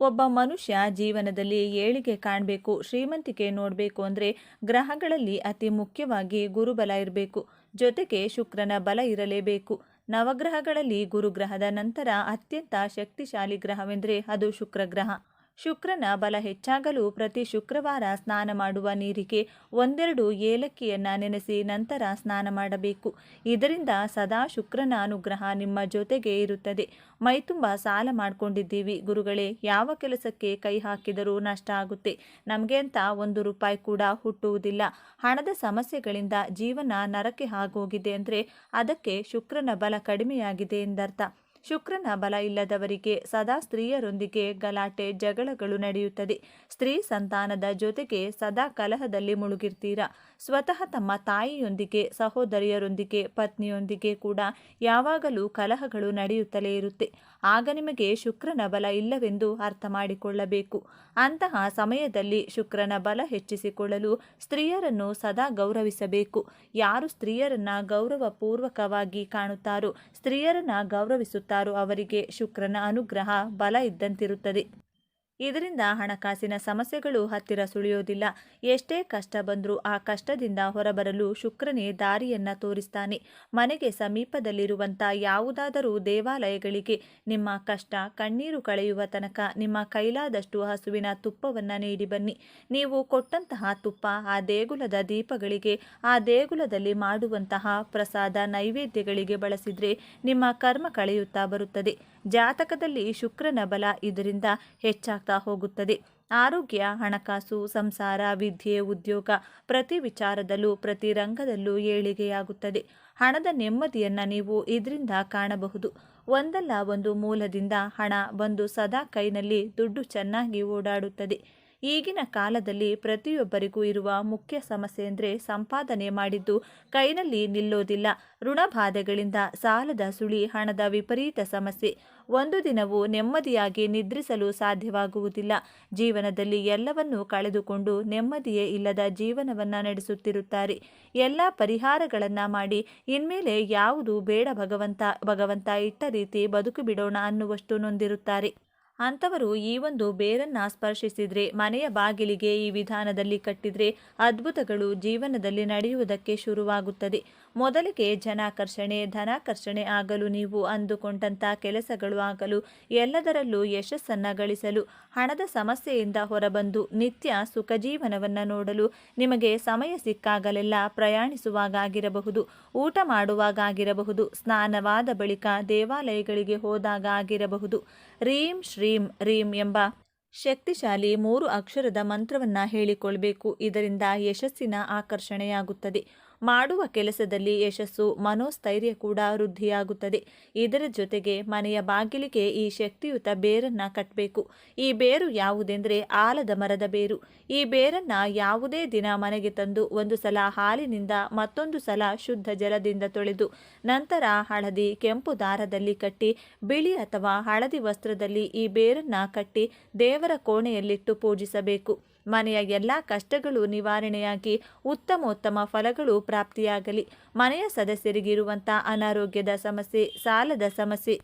ಒಬ್ಬ ಮನುಷ್ಯ ಜೀವನದಲ್ಲಿ ಏಳಿಗೆ ಕಾಣಬೇಕು, ಶ್ರೀಮಂತಿಕೆ ನೋಡಬೇಕು ಅಂದರೆ ಗ್ರಹಗಳಲ್ಲಿ ಅತಿ ಮುಖ್ಯವಾಗಿ ಗುರುಬಲ ಇರಬೇಕು, ಜೊತೆಗೆ ಶುಕ್ರನ ಬಲ ಇರಲೇಬೇಕು. ನವಗ್ರಹಗಳಲ್ಲಿ ಗುರುಗ್ರಹದ ನಂತರ ಅತ್ಯಂತ ಶಕ್ತಿಶಾಲಿ ಗ್ರಹವೆಂದರೆ ಅದು ಶುಕ್ರಗ್ರಹ. ಶುಕ್ರನ ಬಲ ಹೆಚ್ಚಾಗಲು ಪ್ರತಿ ಶುಕ್ರವಾರ ಸ್ನಾನ ಮಾಡುವ ನೀರಿಗೆ 1-2 ಏಲಕ್ಕಿಯನ್ನು ನೆನೆಸಿ ನಂತರ ಸ್ನಾನ ಮಾಡಬೇಕು. ಇದರಿಂದ ಸದಾ ಶುಕ್ರನ ಅನುಗ್ರಹ ನಿಮ್ಮ ಜೊತೆಗೆ ಇರುತ್ತದೆ. ಮೈತುಂಬ ಸಾಲ ಮಾಡಿಕೊಂಡಿದ್ದೀವಿ ಗುರುಗಳೇ, ಯಾವ ಕೆಲಸಕ್ಕೆ ಕೈ ಹಾಕಿದರೂ ನಷ್ಟ ಆಗುತ್ತೆ, ನಮಗೆ ಅಂತ 1 ರೂಪಾಯಿ ಕೂಡ ಹುಟ್ಟುವುದಿಲ್ಲ, ಹಣದ ಸಮಸ್ಯೆಗಳಿಂದ ಜೀವನ ನರಕೆ ಆಗೋಗಿದೆ ಅಂದರೆ ಅದಕ್ಕೆ ಶುಕ್ರನ ಬಲ ಕಡಿಮೆಯಾಗಿದೆ ಎಂದರ್ಥ. ಶುಕ್ರನ ಬಲ ಇಲ್ಲದವರಿಗೆ ಸದಾ ಸ್ತ್ರೀಯರೊಂದಿಗೆ ಗಲಾಟೆ ಜಗಳಗಳು ನಡೆಯುತ್ತದೆ. ಸ್ತ್ರೀ ಸಂತಾನದ ಜೊತೆಗೆ ಸದಾ ಕಲಹದಲ್ಲಿ ಮುಳುಗಿರ್ತೀರಾ. ಸ್ವತಃ ತಮ್ಮ ತಾಯಿಯೊಂದಿಗೆ, ಸಹೋದರಿಯರೊಂದಿಗೆ, ಪತ್ನಿಯೊಂದಿಗೆ ಕೂಡ ಯಾವಾಗಲೂ ಕಲಹಗಳು ನಡೆಯುತ್ತಲೇ ಇರುತ್ತೆ. ಆಗ ನಿಮಗೆ ಶುಕ್ರನ ಬಲ ಇಲ್ಲವೆಂದು ಅರ್ಥ ಮಾಡಿಕೊಳ್ಳಬೇಕು. ಅಂತಹ ಸಮಯದಲ್ಲಿ ಶುಕ್ರನ ಬಲ ಹೆಚ್ಚಿಸಿಕೊಳ್ಳಲು ಸ್ತ್ರೀಯರನ್ನು ಸದಾ ಗೌರವಿಸಬೇಕು. ಯಾರು ಸ್ತ್ರೀಯರನ್ನ ಗೌರವಪೂರ್ವಕವಾಗಿ ಕಾಣುತ್ತಾರೋ, ಸ್ತ್ರೀಯರನ್ನ ಗೌರವಿಸುತ್ತಾರೋ ಅವರಿಗೆ ಶುಕ್ರನ ಅನುಗ್ರಹ ಬಲ ಇದ್ದಂತಿರುತ್ತದೆ. ಇದರಿಂದ ಹಣಕಾಸಿನ ಸಮಸ್ಯೆಗಳು ಹತ್ತಿರ ಸುಳಿಯೋದಿಲ್ಲ. ಎಷ್ಟೇ ಕಷ್ಟ ಬಂದರೂ ಆ ಕಷ್ಟದಿಂದ ಹೊರಬರಲು ಶುಕ್ರನೇ ದಾರಿಯನ್ನು ತೋರಿಸ್ತಾನೆ. ಮನೆಗೆ ಸಮೀಪದಲ್ಲಿರುವಂಥ ಯಾವುದಾದರೂ ದೇವಾಲಯಗಳಿಗೆ ನಿಮ್ಮ ಕಷ್ಟ ಕಣ್ಣೀರು ಕಳೆಯುವ ತನಕ ನಿಮ್ಮ ಕೈಲಾದಷ್ಟು ಹಸುವಿನ ತುಪ್ಪವನ್ನು ನೀಡಿ ಬನ್ನಿ. ನೀವು ಕೊಟ್ಟಂತಹ ತುಪ್ಪ ಆ ದೇಗುಲದ ದೀಪಗಳಿಗೆ, ಆ ದೇಗುಲದಲ್ಲಿ ಮಾಡುವಂತಹ ಪ್ರಸಾದ ನೈವೇದ್ಯಗಳಿಗೆ ಬಳಸಿದರೆ ನಿಮ್ಮ ಕರ್ಮ ಕಳೆಯುತ್ತಾ ಬರುತ್ತದೆ. ಜಾತಕದಲ್ಲಿ ಶುಕ್ರನ ಬಲ ಇದರಿಂದ ಹೆಚ್ಚಾಗ್ತಾ ಹೋಗುತ್ತದೆ. ಆರೋಗ್ಯ, ಹಣಕಾಸು, ಸಂಸಾರ, ವಿದ್ಯೆ, ಉದ್ಯೋಗ ಪ್ರತಿ ವಿಚಾರದಲ್ಲೂ ಪ್ರತಿ ರಂಗದಲ್ಲೂ ಏಳಿಗೆಯಾಗುತ್ತದೆ. ಹಣದ ನೆಮ್ಮದಿಯನ್ನು ನೀವು ಇದರಿಂದ ಕಾಣಬಹುದು. ಒಂದಲ್ಲ ಒಂದು ಮೂಲದಿಂದ ಹಣ ಬಂದು ಸದಾ ಕೈನಲ್ಲಿ ದುಡ್ಡು ಚೆನ್ನಾಗಿ ಓಡಾಡುತ್ತದೆ. ಈಗಿನ ಕಾಲದಲ್ಲಿ ಪ್ರತಿಯೊಬ್ಬರಿಗೂ ಇರುವ ಮುಖ್ಯ ಸಮಸ್ಯೆ ಅಂದರೆ ಸಂಪಾದನೆ ಮಾಡಿದ್ದು ಕೈನಲ್ಲಿ ನಿಲ್ಲೋದಿಲ್ಲ. ಋಣಬಾಧೆಗಳಿಂದ, ಸಾಲದ ಸುಳಿ, ಹಣದ ವಿಪರೀತ ಸಮಸ್ಯೆ. ಒಂದು ದಿನವೂ ನೆಮ್ಮದಿಯಾಗಿ ನಿದ್ರಿಸಲು ಸಾಧ್ಯವಾಗುವುದಿಲ್ಲ. ಜೀವನದಲ್ಲಿ ಎಲ್ಲವನ್ನೂ ಕಳೆದುಕೊಂಡು ನೆಮ್ಮದಿಯೇ ಇಲ್ಲದ ಜೀವನವನ್ನು ನಡೆಸುತ್ತಿರುತ್ತಾರೆ. ಎಲ್ಲ ಪರಿಹಾರಗಳನ್ನು ಮಾಡಿ ಇನ್ಮೇಲೆ ಯಾವುದು ಬೇಡ ಭಗವಂತ ಇಟ್ಟ ರೀತಿ ಬದುಕು ಬಿಡೋಣ ಅನ್ನುವಷ್ಟು ನೊಂದಿರುತ್ತಾರೆ. ಅಂಥವರು ಈ ಒಂದು ಬೇರನ್ನು ಸ್ಪರ್ಶಿಸಿದರೆ, ಮನೆಯ ಬಾಗಿಲಿಗೆ ಈ ವಿಧಾನದಲ್ಲಿ ಕಟ್ಟಿದರೆ ಅದ್ಭುತಗಳು ಜೀವನದಲ್ಲಿ ನಡೆಯುವುದಕ್ಕೆ ಶುರುವಾಗುತ್ತದೆ. ಮೊದಲಿಗೆ ಜನಾಕರ್ಷಣೆ, ಧನಾಕರ್ಷಣೆ ಆಗಲು, ನೀವು ಅಂದುಕೊಂಡಂಥ ಕೆಲಸಗಳು ಆಗಲು, ಎಲ್ಲದರಲ್ಲೂ ಯಶಸ್ಸನ್ನು ಗಳಿಸಲು, ಹಣದ ಸಮಸ್ಯೆಯಿಂದ ಹೊರಬಂದು ನಿತ್ಯ ಸುಖ ಜೀವನವನ್ನು ನೋಡಲು ನಿಮಗೆ ಸಮಯ ಸಿಕ್ಕಾಗಲೆಲ್ಲ ಪ್ರಯಾಣಿಸುವಾಗ ಆಗಿರಬಹುದು, ಊಟ ಮಾಡುವಾಗ ಆಗಿರಬಹುದು, ಸ್ನಾನವಾದ ಬಳಿಕ ದೇವಾಲಯಗಳಿಗೆ ಹೋದಾಗ ಆಗಿರಬಹುದು, ರೀಂ ಶ್ರೀಂ ರೀಂ ಎಂಬ ಶಕ್ತಿಶಾಲಿ 3 ಅಕ್ಷರದ ಮಂತ್ರವನ್ನು ಹೇಳಿಕೊಳ್ಬೇಕು. ಇದರಿಂದ ಯಶಸ್ಸಿನ ಆಕರ್ಷಣೆಯಾಗುತ್ತದೆ. ಮಾಡುವ ಕೆಲಸದಲ್ಲಿ ಯಶಸ್ಸು, ಮನೋಸ್ಥೈರ್ಯ ಕೂಡ ವೃದ್ಧಿಯಾಗುತ್ತದೆ. ಇದರ ಜೊತೆಗೆ ಮನೆಯ ಬಾಗಿಲಿಗೆ ಈ ಶಕ್ತಿಯುತ ಬೇರನ್ನು ಕಟ್ಟಬೇಕು. ಈ ಬೇರು ಯಾವುದೆಂದರೆ ಆಲದ ಮರದ ಬೇರು. ಈ ಬೇರನ್ನು ಯಾವುದೇ ದಿನ ಮನೆಗೆ ತಂದು ಒಂದು ಸಲ ಹಾಲಿನಿಂದ, ಮತ್ತೊಂದು ಸಲ ಶುದ್ಧ ಜಲದಿಂದ ತೊಳೆದು, ನಂತರ ಹಳದಿ ಕೆಂಪು ದಾರದಲ್ಲಿ ಕಟ್ಟಿ, ಬಿಳಿ ಅಥವಾ ಹಳದಿ ವಸ್ತ್ರದಲ್ಲಿ ಈ ಬೇರನ್ನು ಕಟ್ಟಿ ದೇವರ ಕೋಣೆಯಲ್ಲಿಟ್ಟು ಪೂಜಿಸಬೇಕು. ಮನೆಯ ಎಲ್ಲ ಕಷ್ಟಗಳು ನಿವಾರಣೆಯಾಗಿ ಉತ್ತಮೋತ್ತಮ ಫಲಗಳು ಪ್ರಾಪ್ತಿಯಾಗಲಿ. ಮನೆಯ ಸದಸ್ಯರಿಗಿರುವಂಥ ಅನಾರೋಗ್ಯದ ಸಮಸ್ಯೆ, ಸಾಲದ ಸಮಸ್ಯೆ,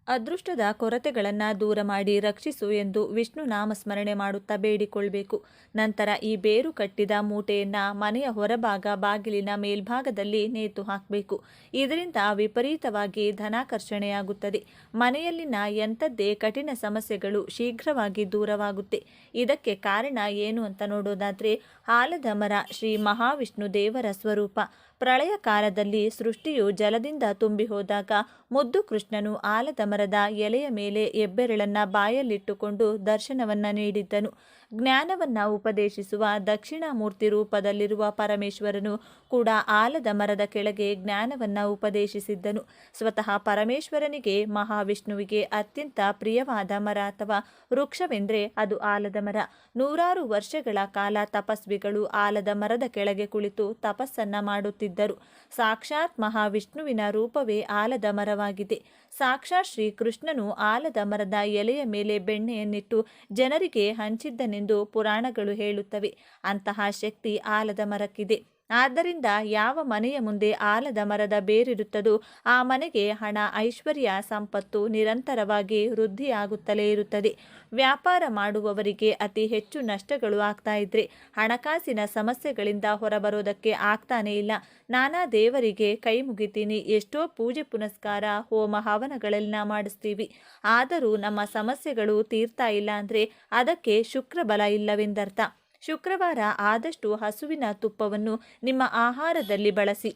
ಅದೃಷ್ಟದ ಕೊರತೆಗಳನ್ನು ದೂರ ಮಾಡಿ ರಕ್ಷಿಸು ಎಂದು ವಿಷ್ಣು ನಾಮಸ್ಮರಣೆ ಮಾಡುತ್ತಾ ಬೇಡಿಕೊಳ್ಬೇಕು. ನಂತರ ಈ ಬೇರು ಕಟ್ಟಿದ ಮೂಟೆಯನ್ನು ಮನೆಯ ಹೊರಭಾಗ ಬಾಗಿಲಿನ ಮೇಲ್ಭಾಗದಲ್ಲಿ ನೇತು ಹಾಕಬೇಕು. ಇದರಿಂದ ವಿಪರೀತವಾಗಿ ಧನಾಕರ್ಷಣೆಯಾಗುತ್ತದೆ. ಮನೆಯಲ್ಲಿನ ಎಂಥದ್ದೇ ಕಠಿಣ ಸಮಸ್ಯೆಗಳು ಶೀಘ್ರವಾಗಿ ದೂರವಾಗುತ್ತೆ. ಇದಕ್ಕೆ ಕಾರಣ ಏನು ಅಂತ ನೋಡೋದಾದರೆ, ಆಲದ ಮರ ಶ್ರೀ ಮಹಾವಿಷ್ಣು ದೇವರ ಸ್ವರೂಪ. ಪ್ರಳಯ ಕಾಲದಲ್ಲಿ ಸೃಷ್ಟಿಯು ಜಲದಿಂದ ತುಂಬಿ ಹೋದಾಗ ಮುದ್ದು ಕೃಷ್ಣನು ಆಲದ ಮರದ ಎಲೆಯ ಮೇಲೆ ಹೆಬ್ಬೆರಳನ್ನ ಬಾಯಲ್ಲಿಟ್ಟುಕೊಂಡು ದರ್ಶನವನ್ನ ನೀಡಿದ್ದನು. ಜ್ಞಾನವನ್ನ ಉಪದೇಶಿಸುವ ದಕ್ಷಿಣಾಮೂರ್ತಿ ರೂಪದಲ್ಲಿರುವ ಪರಮೇಶ್ವರನು ಕೂಡ ಆಲದ ಮರದ ಕೆಳಗೆ ಜ್ಞಾನವನ್ನ ಉಪದೇಶಿಸಿದ್ದನು. ಸ್ವತಃ ಪರಮೇಶ್ವರನಿಗೆ ಮಹಾವಿಷ್ಣುವಿಗೆ ಅತ್ಯಂತ ಪ್ರಿಯವಾದ ಮರ ಅಥವಾ ವೃಕ್ಷವೆಂದರೆ ಅದು ಆಲದ ಮರ. ನೂರಾರು ವರ್ಷಗಳ ಕಾಲ ತಪಸ್ವಿಗಳು ಆಲದ ಮರದ ಕೆಳಗೆ ಕುಳಿತು ತಪಸ್ಸನ್ನ ಮಾಡುತ್ತಿದ್ದರು. ಸಾಕ್ಷಾತ್ ಮಹಾವಿಷ್ಣುವಿನ ರೂಪವೇ ಆಲದ ಮರವಾಗಿದೆ. ಸಾಕ್ಷಾತ್ ಶ್ರೀಕೃಷ್ಣನು ಆಲದ ಮರದ ಎಲೆಯ ಮೇಲೆ ಬೆಣ್ಣೆಯನ್ನಿಟ್ಟು ಜನರಿಗೆ ಹಂಚಿದ್ದನೆಂದು ಪುರಾಣಗಳು ಹೇಳುತ್ತವೆ. ಅಂತಹ ಶಕ್ತಿ ಆಲದ ಮರಕ್ಕಿದೆ. ಆದ್ದರಿಂದ ಯಾವ ಮನೆಯ ಮುಂದೆ ಆಲದ ಮರದ ಬೇರಿರುತ್ತದೋ ಆ ಮನೆಗೆ ಹಣ, ಐಶ್ವರ್ಯ, ಸಂಪತ್ತು ನಿರಂತರವಾಗಿ ವೃದ್ಧಿಯಾಗುತ್ತಲೇ ಇರುತ್ತದೆ. ವ್ಯಾಪಾರ ಮಾಡುವವರಿಗೆ ಅತಿ ಹೆಚ್ಚು ನಷ್ಟಗಳು ಆಗ್ತಾ ಇದ್ರೆ ಹಣಕಾಸಿನ ಸಮಸ್ಯೆಗಳಿಂದ ಹೊರಬರೋದಕ್ಕೆ ಆಗ್ತಾನೇ ಇಲ್ಲ. ನಾನಾ ದೇವರಿಗೆ ಕೈ ಮುಗಿತೀನಿ, ಎಷ್ಟೋ ಪೂಜೆ ಪುನಸ್ಕಾರ, ಹೋಮ ಹವನಗಳೆಲ್ಲ ಮಾಡಿಸ್ತೀವಿ, ಆದರೂ ನಮ್ಮ ಸಮಸ್ಯೆಗಳು ತೀರ್ತಾ ಇಲ್ಲ ಅಂದರೆ ಅದಕ್ಕೆ ಶುಕ್ರ ಬಲ ಇಲ್ಲವೆಂದರ್ಥ. ಶುಕ್ರವಾರ ಆದಷ್ಟು ಹಸುವಿನ ತುಪ್ಪವನ್ನು ನಿಮ್ಮ ಆಹಾರದಲ್ಲಿ ಬಳಸಿ.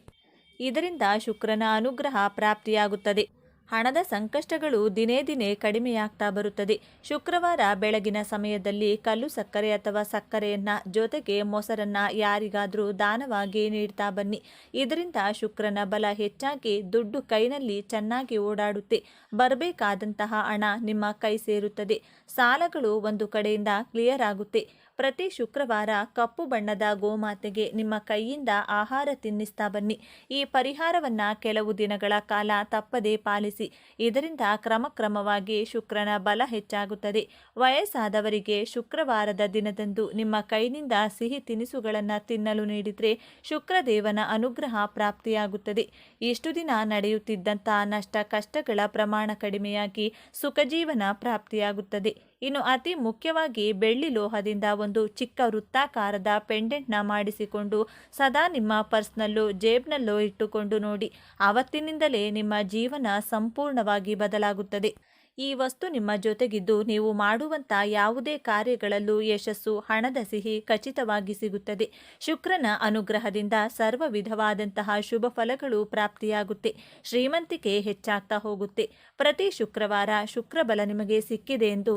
ಇದರಿಂದ ಶುಕ್ರನ ಅನುಗ್ರಹ ಪ್ರಾಪ್ತಿಯಾಗುತ್ತದೆ. ಹಣದ ಸಂಕಷ್ಟಗಳು ದಿನೇ ದಿನೇ ಕಡಿಮೆಯಾಗ್ತಾ ಬರುತ್ತದೆ. ಶುಕ್ರವಾರ ಬೆಳಗಿನ ಸಮಯದಲ್ಲಿ ಕಲ್ಲು ಸಕ್ಕರೆ ಅಥವಾ ಸಕ್ಕರೆಯನ್ನ ಜೊತೆಗೆ ಮೊಸರನ್ನ ಯಾರಿಗಾದರೂ ದಾನವಾಗಿ ನೀಡ್ತಾ ಬನ್ನಿ. ಇದರಿಂದ ಶುಕ್ರನ ಬಲ ಹೆಚ್ಚಾಗಿ ದುಡ್ಡು ಕೈನಲ್ಲಿ ಚೆನ್ನಾಗಿ ಓಡಾಡುತ್ತೆ. ಬರಬೇಕಾದಂತಹ ಹಣ ನಿಮ್ಮ ಕೈ ಸೇರುತ್ತದೆ. ಸಾಲಗಳು ಒಂದು ಕಡೆಯಿಂದ ಕ್ಲಿಯರ್ ಆಗುತ್ತೆ. ಪ್ರತಿ ಶುಕ್ರವಾರ ಕಪ್ಪು ಬಣ್ಣದ ಗೋಮಾತೆಗೆ ನಿಮ್ಮ ಕೈಯಿಂದ ಆಹಾರ ತಿನ್ನಿಸ್ತಾ ಬನ್ನಿ. ಈ ಪರಿಹಾರವನ್ನ ಕೆಲವು ದಿನಗಳ ಕಾಲ ತಪ್ಪದೇ ಪಾಲಿಸಿ. ಇದರಿಂದ ಕ್ರಮಕ್ರಮವಾಗಿ ಶುಕ್ರನ ಬಲ ಹೆಚ್ಚಾಗುತ್ತದೆ. ವಯಸ್ಸಾದವರಿಗೆ ಶುಕ್ರವಾರದ ದಿನದಂದು ನಿಮ್ಮ ಕೈನಿಂದ ಸಿಹಿ ತಿನಿಸುಗಳನ್ನು ತಿನ್ನಲು ನೀಡಿದರೆ ಶುಕ್ರದೇವನ ಅನುಗ್ರಹ ಪ್ರಾಪ್ತಿಯಾಗುತ್ತದೆ. ಇಷ್ಟು ದಿನ ನಡೆಯುತ್ತಿದ್ದಂತಹ ನಷ್ಟ ಕಷ್ಟಗಳ ಪ್ರಮಾಣ ಕಡಿಮೆಯಾಗಿ ಸುಖಜೀವನ ಪ್ರಾಪ್ತಿಯಾಗುತ್ತದೆ. ಇನ್ನು ಅತಿ ಮುಖ್ಯವಾಗಿ ಬೆಳ್ಳಿ ಲೋಹದಿಂದ ಒಂದು ಚಿಕ್ಕ ವೃತ್ತಾಕಾರದ ಪೆಂಡೆಂಟ್ನ ಮಾಡಿಸಿಕೊಂಡು ಸದಾ ನಿಮ್ಮ ಪರ್ಸ್ನಲ್ಲೋ ಜೇಬ್ನಲ್ಲೋ ಇಟ್ಟುಕೊಂಡು ನೋಡಿ. ಆವತ್ತಿನಿಂದಲೇ ನಿಮ್ಮ ಜೀವನ ಸಂಪೂರ್ಣವಾಗಿ ಬದಲಾಗುತ್ತದೆ. ಈ ವಸ್ತು ನಿಮ್ಮ ಜೊತೆಗಿದ್ದು ನೀವು ಮಾಡುವಂಥ ಯಾವುದೇ ಕಾರ್ಯಗಳಲ್ಲೂ ಯಶಸ್ಸು, ಹಣದ ಸಿಹಿ ಖಚಿತವಾಗಿ ಸಿಗುತ್ತದೆ. ಶುಕ್ರನ ಅನುಗ್ರಹದಿಂದ ಸರ್ವ ವಿಧವಾದಂತಹ ಶುಭ ಫಲಗಳು ಪ್ರಾಪ್ತಿಯಾಗುತ್ತೆ. ಶ್ರೀಮಂತಿಕೆ ಹೆಚ್ಚಾಗ್ತಾ ಹೋಗುತ್ತೆ. ಪ್ರತಿ ಶುಕ್ರವಾರ ಶುಕ್ರಬಲ ನಿಮಗೆ ಸಿಕ್ಕಿದೆ ಎಂದು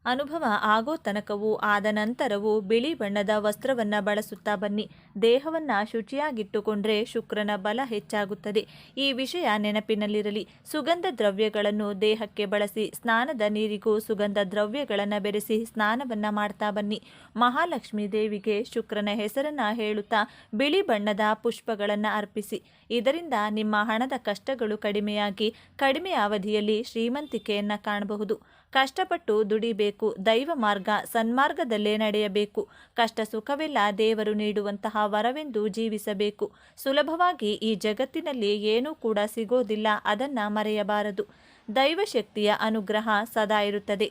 ಅನುಭವ ಆಗೋ ತನಕವೂ ಆದ ನಂತರವೂ ಬಿಳಿ ಬಣ್ಣದ ವಸ್ತ್ರವನ್ನು ಬಳಸುತ್ತಾ ಬನ್ನಿ. ದೇಹವನ್ನು ಶುಚಿಯಾಗಿಟ್ಟುಕೊಂಡ್ರೆ ಶುಕ್ರನ ಬಲ ಹೆಚ್ಚಾಗುತ್ತದೆ. ಈ ವಿಷಯ ನೆನಪಿನಲ್ಲಿರಲಿ. ಸುಗಂಧ ದ್ರವ್ಯಗಳನ್ನು ದೇಹಕ್ಕೆ ಬಳಸಿ ಸ್ನಾನದ ನೀರಿಗೂ ಸುಗಂಧ ದ್ರವ್ಯಗಳನ್ನು ಬೆರೆಸಿ ಸ್ನಾನವನ್ನು ಮಾಡ್ತಾ ಬನ್ನಿ. ಮಹಾಲಕ್ಷ್ಮೀ ದೇವಿಗೆ ಶುಕ್ರನ ಹೆಸರನ್ನು ಹೇಳುತ್ತಾ ಬಿಳಿ ಬಣ್ಣದ ಪುಷ್ಪಗಳನ್ನು ಅರ್ಪಿಸಿ. ಇದರಿಂದ ನಿಮ್ಮ ಹಣದ ಕಷ್ಟಗಳು ಕಡಿಮೆಯಾಗಿ ಕಡಿಮೆ ಅವಧಿಯಲ್ಲಿ ಶ್ರೀಮಂತಿಕೆಯನ್ನು ಕಾಣಬಹುದು. ಕಷ್ಟಪಟ್ಟು ದುಡಿಬೇಕು. ದೈವ ಮಾರ್ಗ ಸನ್ಮಾರ್ಗದಲ್ಲೇ ನಡೆಯಬೇಕು. ಕಷ್ಟ ಸುಖವೆಲ್ಲ ದೇವರು ನೀಡುವಂತಹ ವರವೆಂದು ಜೀವಿಸಬೇಕು. ಸುಲಭವಾಗಿ ಈ ಜಗತ್ತಿನಲ್ಲಿ ಏನೂ ಕೂಡ ಸಿಗೋದಿಲ್ಲ, ಅದನ್ನು ಮರೆಯಬಾರದು. ದೈವಶಕ್ತಿಯ ಅನುಗ್ರಹ ಸದಾ ಇರುತ್ತದೆ.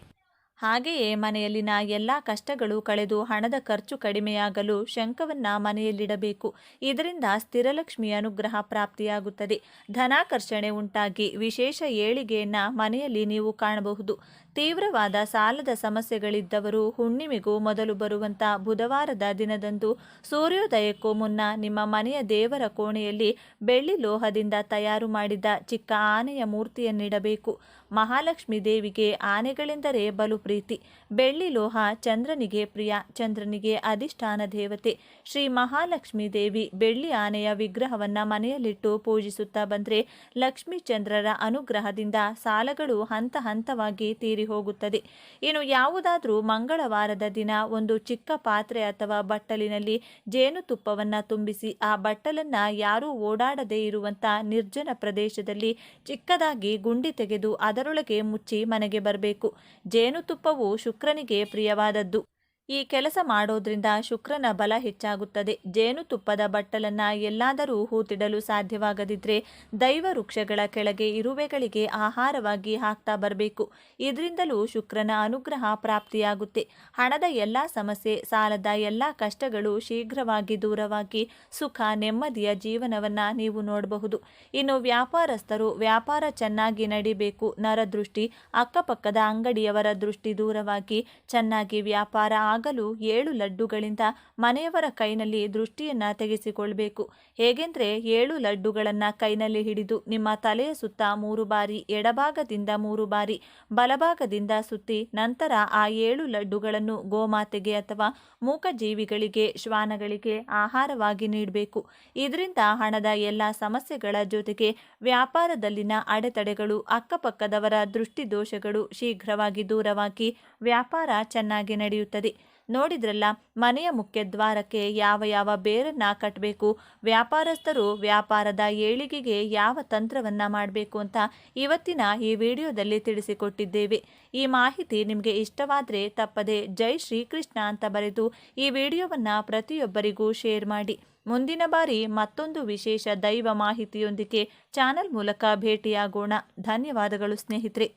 ಹಾಗೆಯೇ ಮನೆಯಲ್ಲಿನ ಎಲ್ಲ ಕಷ್ಟಗಳು ಕಳೆದು ಹಣದ ಖರ್ಚು ಕಡಿಮೆಯಾಗಲು ಶಂಖವನ್ನು ಮನೆಯಲ್ಲಿಡಬೇಕು. ಇದರಿಂದ ಸ್ಥಿರಲಕ್ಷ್ಮಿಯ ಅನುಗ್ರಹ ಪ್ರಾಪ್ತಿಯಾಗುತ್ತದೆ. ಧನಾಕರ್ಷಣೆ ಉಂಟಾಗಿ ವಿಶೇಷ ಏಳಿಗೆಯನ್ನು ಮನೆಯಲ್ಲಿ ನೀವು ಕಾಣಬಹುದು. ತೀವ್ರವಾದ ಸಾಲದ ಸಮಸ್ಯೆಗಳಿದ್ದವರು ಹುಣ್ಣಿಮೆಗೂ ಮೊದಲು ಬರುವಂಥ ಬುಧವಾರದ ದಿನದಂದು ಸೂರ್ಯೋದಯಕ್ಕೂ ಮುನ್ನ ನಿಮ್ಮ ಮನೆಯ ದೇವರ ಕೋಣೆಯಲ್ಲಿ ಬೆಳ್ಳಿ ಲೋಹದಿಂದ ತಯಾರು ಮಾಡಿದ ಚಿಕ್ಕ ಆನೆಯ ಮೂರ್ತಿಯನ್ನಿಡಬೇಕು. ಮಹಾಲಕ್ಷ್ಮೀ ದೇವಿಗೆ ಆನೆಗಳೆಂದರೆ ಬಲು ಪ್ರೀತಿ. ಬೆಳ್ಳಿ ಲೋಹ ಚಂದ್ರನಿಗೆ ಪ್ರಿಯ. ಚಂದ್ರನಿಗೆ ಅಧಿಷ್ಠಾನ ದೇವತೆ ಶ್ರೀ ಮಹಾಲಕ್ಷ್ಮೀ ದೇವಿ. ಬೆಳ್ಳಿ ಆನೆಯ ವಿಗ್ರಹವನ್ನು ಮನೆಯಲ್ಲಿಟ್ಟು ಪೂಜಿಸುತ್ತಾ ಬಂದರೆ ಲಕ್ಷ್ಮೀ ಚಂದ್ರರ ಅನುಗ್ರಹದಿಂದ ಸಾಲಗಳು ಹಂತ ಹಂತವಾಗಿ ತೀರಿ ಹೋಗುತ್ತದೆ. ಇನ್ನು ಯಾವುದಾದ್ರೂ ಮಂಗಳವಾರದ ದಿನ ಒಂದು ಚಿಕ್ಕ ಪಾತ್ರೆ ಅಥವಾ ಬಟ್ಟಲಿನಲ್ಲಿ ಜೇನುತುಪ್ಪವನ್ನು ತುಂಬಿಸಿ ಆ ಬಟ್ಟಲನ್ನು ಯಾರೂ ಓಡಾಡದೇ ಇರುವಂಥ ನಿರ್ಜನ ಪ್ರದೇಶದಲ್ಲಿ ಚಿಕ್ಕದಾಗಿ ಗುಂಡಿ ತೆಗೆದು ಅದರೊಳಗೆ ಮುಚ್ಚಿ ಮನೆಗೆ ಬರಬೇಕು. ಜೇನುತುಪ್ಪವು ಶುಕ್ರನಿಗೆ ಪ್ರಿಯವಾದದ್ದು. ಈ ಕೆಲಸ ಮಾಡೋದ್ರಿಂದ ಶುಕ್ರನ ಬಲ ಹೆಚ್ಚಾಗುತ್ತದೆ. ಜೇನುತುಪ್ಪದ ಬಟ್ಟಲನ್ನು ಎಲ್ಲಾದರೂ ಹೂತಿಡಲು ಸಾಧ್ಯವಾಗದಿದ್ದರೆ ದೈವ ವೃಕ್ಷಗಳ ಕೆಳಗೆ ಇರುವೆಗಳಿಗೆ ಆಹಾರವಾಗಿ ಹಾಕ್ತಾ ಬರಬೇಕು. ಇದರಿಂದಲೂ ಶುಕ್ರನ ಅನುಗ್ರಹ ಪ್ರಾಪ್ತಿಯಾಗುತ್ತೆ. ಹಣದ ಎಲ್ಲ ಸಮಸ್ಯೆ, ಸಾಲದ ಎಲ್ಲ ಕಷ್ಟಗಳು ಶೀಘ್ರವಾಗಿ ದೂರವಾಗಿ ಸುಖ ನೆಮ್ಮದಿಯ ಜೀವನವನ್ನು ನೀವು ನೋಡಬಹುದು. ಇನ್ನು ವ್ಯಾಪಾರಸ್ಥರು ವ್ಯಾಪಾರ ಚೆನ್ನಾಗಿ ನಡಿಬೇಕು. ನರದೃಷ್ಟಿ, ಅಕ್ಕಪಕ್ಕದ ಅಂಗಡಿಯವರ ದೃಷ್ಟಿ ದೂರವಾಗಿ ಚೆನ್ನಾಗಿ ವ್ಯಾಪಾರ ಹಗಲು 7 ಲಡ್ಡುಗಳಿಂದ ಮನೆಯವರ ಕೈನಲ್ಲಿ ದೃಷ್ಟಿಯನ್ನು ತೆಗೆಸಿಕೊಳ್ಬೇಕು. ಹೇಗೆಂದರೆ 7 ಲಡ್ಡುಗಳನ್ನು ಕೈನಲ್ಲಿ ಹಿಡಿದು ನಿಮ್ಮ ತಲೆಯ ಸುತ್ತ 3 ಬಾರಿ, ಎಡಭಾಗದಿಂದ 3 ಬಾರಿ, ಬಲಭಾಗದಿಂದ ಸುತ್ತಿ ನಂತರ ಆ 7 ಲಡ್ಡುಗಳನ್ನು ಗೋಮಾತೆಗೆ ಅಥವಾ ಮೂಕಜೀವಿಗಳಿಗೆ, ಶ್ವಾನಗಳಿಗೆ ಆಹಾರವಾಗಿ ನೀಡಬೇಕು. ಇದರಿಂದ ಹಣದ ಎಲ್ಲ ಸಮಸ್ಯೆಗಳ ಜೊತೆಗೆ ವ್ಯಾಪಾರದಲ್ಲಿನ ಅಡೆತಡೆಗಳು, ಅಕ್ಕಪಕ್ಕದವರ ದೃಷ್ಟಿ ದೋಷಗಳು ಶೀಘ್ರವಾಗಿ ದೂರವಾಗಿ ವ್ಯಾಪಾರ ಚೆನ್ನಾಗಿ ನಡೆಯುತ್ತದೆ. ನೋಡಿದ್ರಲ್ಲ, ಮನೆಯ ಮುಖ್ಯ ದ್ವಾರಕ್ಕೆ ಯಾವ ಯಾವ ಬೇರನ್ನ ಕಟ್ಟಬೇಕು, ವ್ಯಾಪಾರಸ್ಥರು ವ್ಯಾಪಾರದ ಏಳಿಗೆಗೆ ಯಾವ ತಂತ್ರವನ್ನ ಮಾಡಬೇಕು ಅಂತ ಇವತ್ತಿನ ಈ ವಿಡಿಯೋದಲ್ಲಿ ತಿಳಿಸಿಕೊಟ್ಟಿದ್ದೇವೆ. ಈ ಮಾಹಿತಿ ನಿಮಗೆ ಇಷ್ಟವಾದರೆ ತಪ್ಪದೆ ಜೈ ಶ್ರೀಕೃಷ್ಣ ಅಂತ ಬರೆದು ಈ ವಿಡಿಯೋವನ್ನ ಪ್ರತಿಯೊಬ್ಬರಿಗೂ ಶೇರ್ ಮಾಡಿ. ಮುಂದಿನ ಬಾರಿ ಮತ್ತೊಂದು ವಿಶೇಷ ದೈವ ಮಾಹಿತಿಯೊಂದಿಗೆ ಚಾನೆಲ್ ಮೂಲಕ ಭೇಟಿಯಾಗೋಣ. ಧನ್ಯವಾದಗಳು ಸ್ನೇಹಿತರೆ.